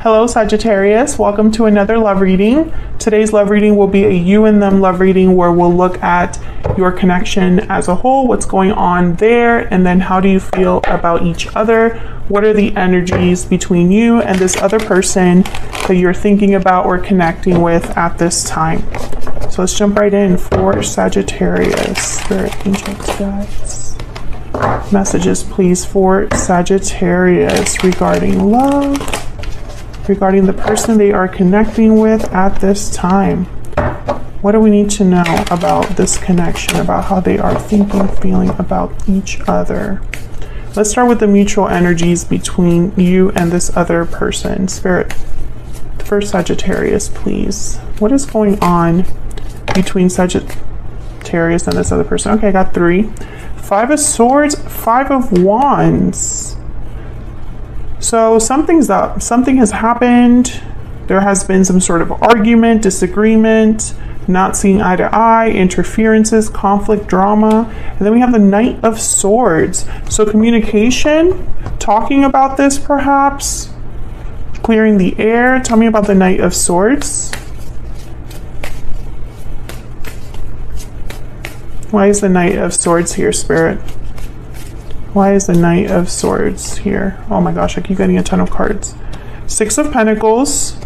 Hello Sagittarius, welcome to another love reading. Today's love reading will be a you and them love reading where we'll look at your connection as a whole, what's going on there, and then how do you feel about each other? What are the energies between you and this other person that you're thinking about or connecting with at this time? So let's jump right in for Sagittarius. Spirit, angels, guides. Messages please for Sagittarius regarding love, regarding the person they are connecting with at this time. What do we need to know about this connection, about how they are thinking, feeling about each other? Let's start with the mutual energies between you and this other person. Spirit, for Sagittarius, please. What is going on between Sagittarius and this other person? Okay, I got 3. 5 of Swords, 5 of Wands. So something's up. Something has happened. There has been some sort of argument, disagreement, not seeing eye to eye, interferences, conflict, drama. And then we have the Knight of Swords. So communication, talking about this perhaps, clearing the air. Tell me about the Knight of Swords. Why is the Knight of Swords here, Spirit? Why is the Knight of Swords here? Oh my gosh, I keep getting a ton of cards. 6 of Pentacles,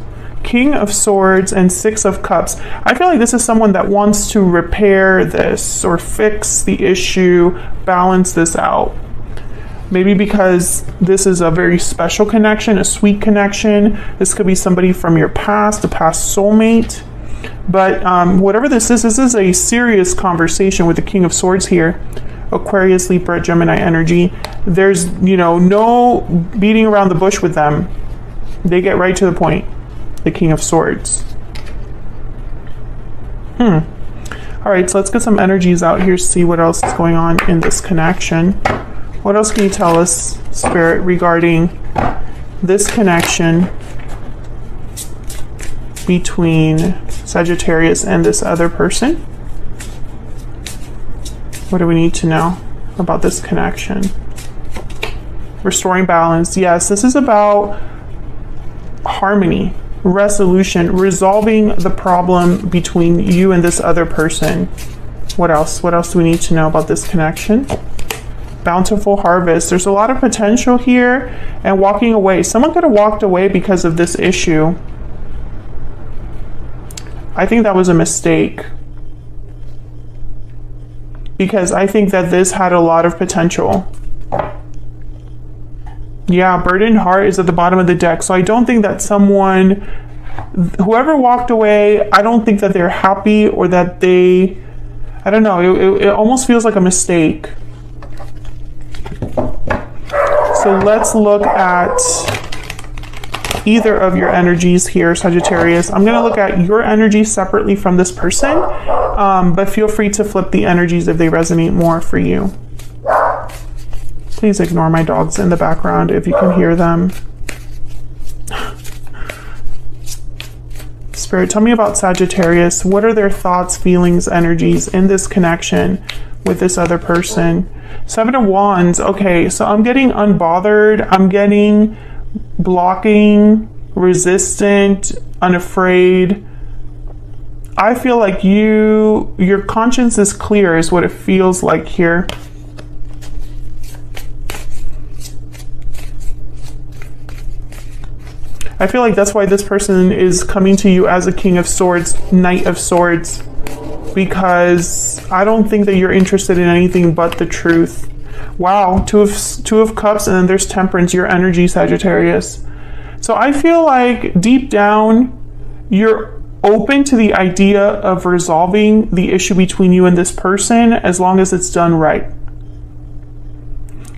King of Swords, and 6 of Cups. I feel like this is someone that wants to repair this or fix the issue, balance this out. Maybe because this is a very special connection, a sweet connection. This could be somebody from your past, a past soulmate. But whatever this is a serious conversation with the King of Swords here. Aquarius, Libra, Gemini energy. There's, no beating around the bush with them. They get right to the point. The King of Swords. All right, so let's get some energies out here, see what else is going on in this connection. What else can you tell us, Spirit, regarding this connection between Sagittarius and this other person? What do we need to know about this connection? Restoring balance. Yes, this is about harmony, resolution, resolving the problem between you and this other person. What else? What else do we need to know about this connection? Bountiful harvest. There's a lot of potential here, and walking away. Someone could have walked away because of this issue. I think that was a mistake, because I think that this had a lot of potential. Yeah, burdened heart is at the bottom of the deck. So I don't think that whoever walked away, I don't think that they're happy or that they, I don't know, it almost feels like a mistake. So let's look at either of your energies here, Sagittarius. I'm going to look at your energy separately from this person, but feel free to flip the energies if they resonate more for you. Please ignore my dogs in the background if you can hear them. Spirit, tell me about Sagittarius. What are their thoughts, feelings, energies in this connection with this other person? 7 of Wands. Okay, so I'm getting unbothered. I'm getting blocking, resistant, unafraid. I feel like your conscience is clear is what it feels like here. I feel like that's why this person is coming to you as a King of Swords, Knight of Swords, because I don't think that you're interested in anything but the truth. Wow, two of Cups, and then there's Temperance, your energy, Sagittarius. So I feel like deep down, you're open to the idea of resolving the issue between you and this person as long as it's done right.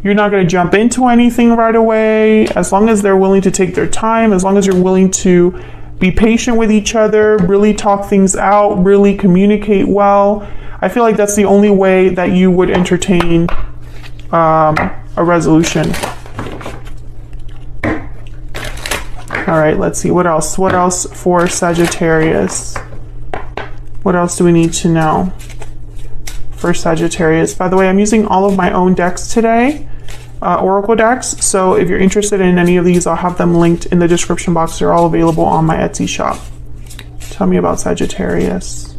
You're not going to jump into anything right away, as long as they're willing to take their time, as long as you're willing to be patient with each other, really talk things out, really communicate well. I feel like that's the only way that you would entertain a resolution. All right, let's see what else. What else for Sagittarius? What else do we need to know for Sagittarius? By the way, I'm using all of my own decks today. oracle decks. So if you're interested in any of these, I'll have them linked in the description box. They're all available on my Etsy shop. Tell me about Sagittarius.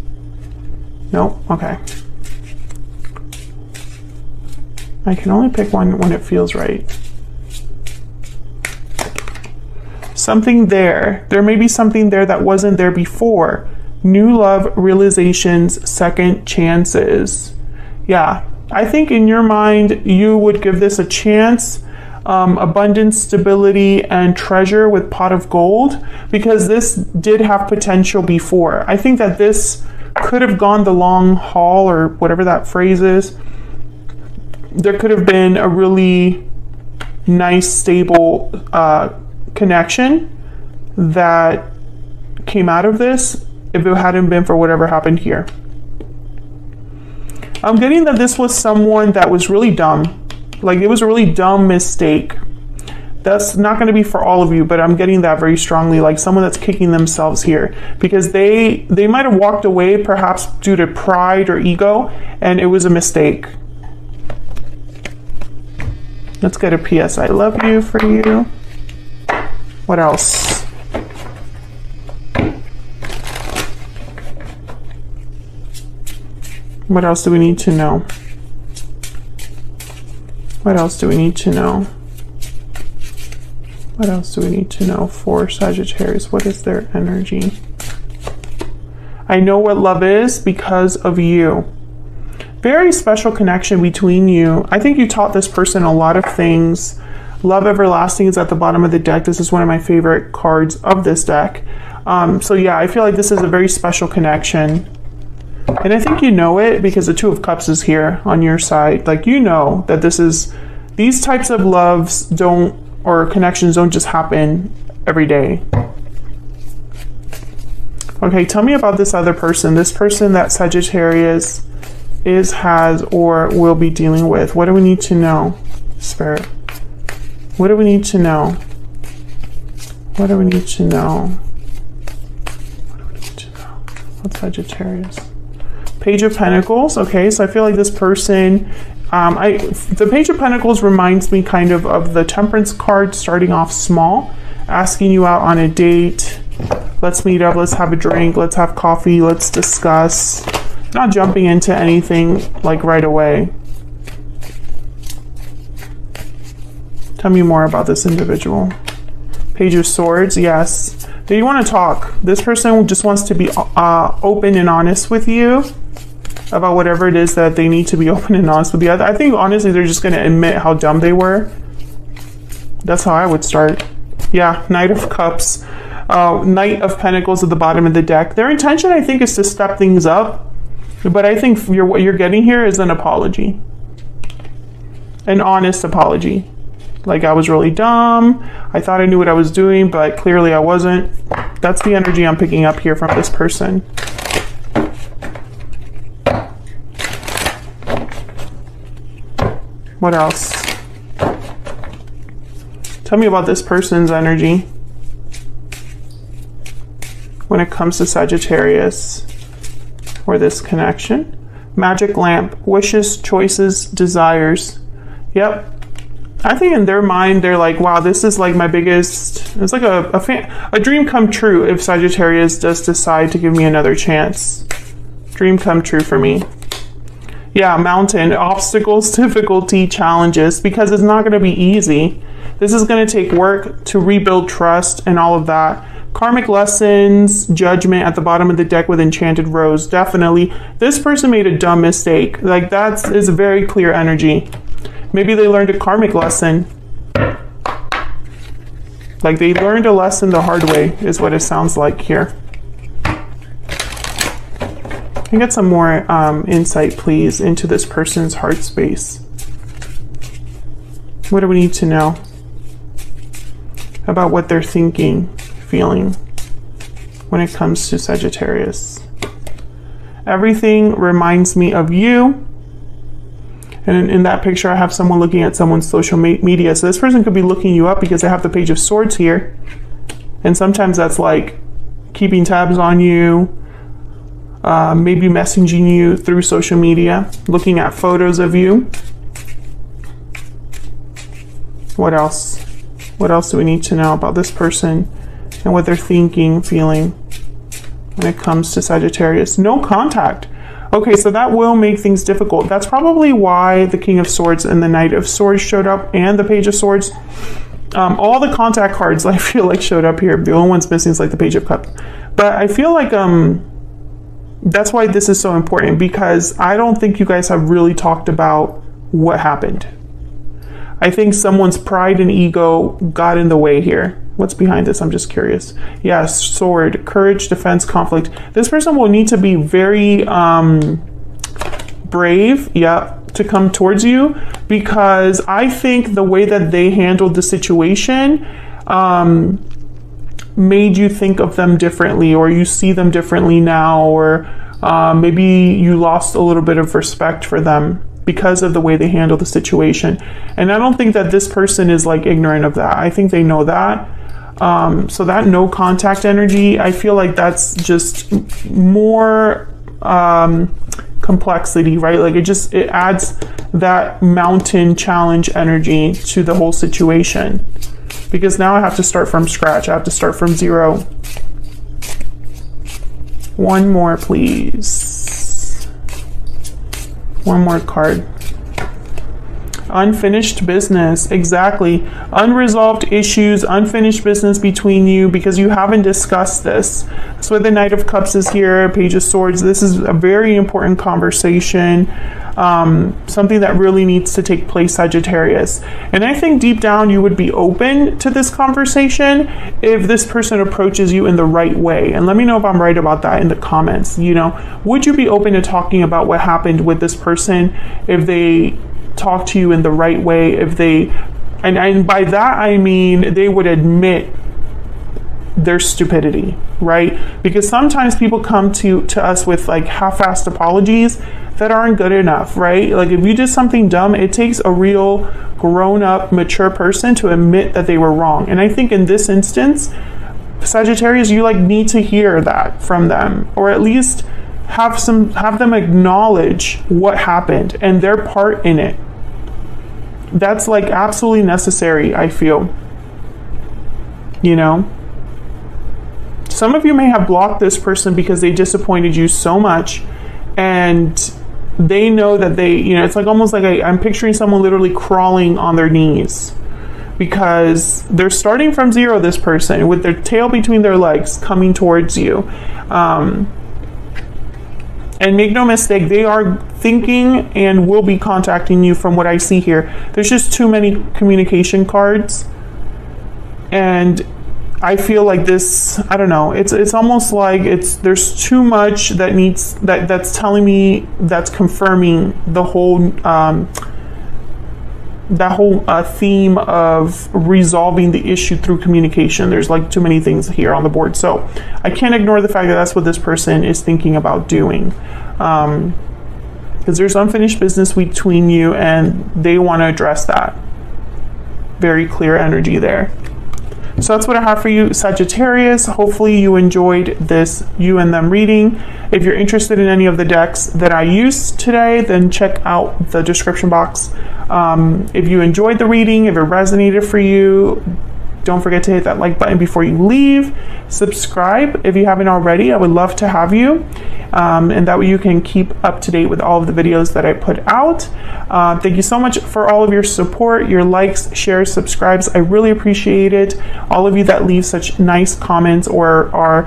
Nope. Okay. I can only pick one when it feels right. Something there. There may be something there that wasn't there before. New love, realizations, second chances. Yeah, I think in your mind, you would give this a chance. Abundance, stability, and treasure with pot of gold, because this did have potential before. I think that this could have gone the long haul, or whatever that phrase is. There could have been a really nice, stable connection that came out of this if it hadn't been for whatever happened here. I'm getting that this was someone that was really dumb. Like, it was a really dumb mistake. That's not going to be for all of you, but I'm getting that very strongly, like someone that's kicking themselves here, because they might have walked away perhaps due to pride or ego, and it was a mistake. Let's get a PS I love you for you. What else? What else do we need to know? What else do we need to know? What else do we need to know for Sagittarius? What is their energy? I know what love is because of you. Very special connection between you. I think you taught this person a lot of things. Love Everlasting is at the bottom of the deck. This is one of my favorite cards of this deck. So yeah, I feel like this is a very special connection. And I think you know it because the Two of Cups is here on your side. Like, you know that these types of loves or connections don't just happen every day. Okay, tell me about this other person. This person that Sagittarius has, or will be dealing with. What do we need to know, Spirit? What do we need to know? What do we need to know? What do we need to know? What's Sagittarius? Page of Pentacles. Okay, so I feel like this person, the Page of Pentacles reminds me kind of the Temperance card, starting off small, asking you out on a date. Let's meet up, let's have a drink, let's have coffee, let's discuss. Not jumping into anything like right away. Tell me more about this individual. Page of Swords, yes. Do you want to talk? This person just wants to be open and honest with you about whatever it is that they need to be open and honest with you. I think honestly they're just going to admit how dumb they were. That's how I would start. Yeah, Knight of Cups, Knight of Pentacles at the bottom of the deck. Their intention, I think, is to step things up, but I think what you're getting here is an apology, an honest apology. Like, I was really dumb. I thought I knew what I was doing, but clearly I wasn't. That's the energy I'm picking up here from this person. What else? Tell me about this person's energy when it comes to Sagittarius or this connection. Magic lamp, wishes, choices, desires. Yep. I think in their mind, they're like, wow, this is like my biggest, it's like a dream come true if Sagittarius does decide to give me another chance. Dream come true for me. Yeah, mountain, obstacles, difficulty, challenges, because it's not going to be easy. This is going to take work to rebuild trust and all of that. Karmic lessons, judgment at the bottom of the deck with Enchanted Rose. Definitely. This person made a dumb mistake. Like, that is a very clear energy. Maybe they learned a karmic lesson. Like, they learned a lesson the hard way, is what it sounds like here. Can I get some more insight, please, into this person's heart space? What do we need to know about what they're thinking, feeling when it comes to Sagittarius? Everything reminds me of you. And in that picture, I have someone looking at someone's social media. So this person could be looking you up because they have the Page of Swords here. And sometimes that's like keeping tabs on you, maybe messaging you through social media, looking at photos of you. What else? What else do we need to know about this person and what they're thinking, feeling when it comes to Sagittarius? No contact. Okay, so that will make things difficult. That's probably why the King of Swords and the Knight of Swords showed up, and the Page of Swords. All the contact cards I feel like showed up here. The only one's missing is like the Page of Cups. But I feel like that's why this is so important, because I don't think you guys have really talked about what happened. I think someone's pride and ego got in the way here. What's behind this? I'm just curious. Yeah, sword, courage, defense, conflict. This person will need to be very brave, yeah, to come towards you, because I think the way that they handled the situation made you think of them differently, or you see them differently now, or maybe you lost a little bit of respect for them because of the way they handle the situation. And I don't think that this person is like ignorant of that. I think they know that. So that no contact energy, I feel like that's just more complexity, right? Like it adds that mountain challenge energy to the whole situation, because now I have to start from scratch. I have to start from zero. One more, please. One more card. Unfinished business. Exactly. Unresolved issues, unfinished business between you, because you haven't discussed this. So the Knight of Cups is here, Page of Swords. This is a very important conversation. Something that really needs to take place, Sagittarius. And I think deep down you would be open to this conversation if this person approaches you in the right way. And let me know if I'm right about that in the comments. You know, would you be open to talking about what happened with this person if they talk to you in the right way? If they, and by that I mean they would admit their stupidity, right? Because sometimes people come to us with like half-assed apologies that aren't good enough, right? Like if you did something dumb, it takes a real grown-up, mature person to admit that they were wrong. And I think in this instance, Sagittarius, you like need to hear that from them, or at least have them acknowledge what happened and their part in it. That's like absolutely necessary, I feel. You know, some of you may have blocked this person because they disappointed you so much, and they know that they, you know, it's like almost like I'm picturing someone literally crawling on their knees, because they're starting from zero, this person, with their tail between their legs coming towards you. And make no mistake, they are thinking and will be contacting you from what I see here. There's just too many communication cards. And I feel like this, I don't know, it's almost like there's too much that needs, that's telling me, that's confirming the whole, that whole theme of resolving the issue through communication. There's like too many things here on the board. So I can't ignore the fact that that's what this person is thinking about doing. Because there's unfinished business between you and they want to address that. Very clear energy there. So that's what I have for you, Sagittarius. Hopefully you enjoyed this you and them reading. If you're interested in any of the decks that I used today, then check out the description box. If you enjoyed the reading, if it resonated for you, don't forget to hit that like button before you leave. Subscribe if you haven't already. I would love to have you. And that way you can keep up to date with all of the videos that I put out. Thank you so much for all of your support, your likes, shares, subscribes. I really appreciate it. All of you that leave such nice comments or are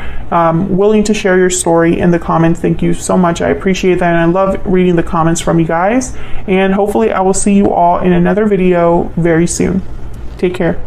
willing to share your story in the comments. Thank you so much. I appreciate that. And I love reading the comments from you guys. And hopefully I will see you all in another video very soon. Take care.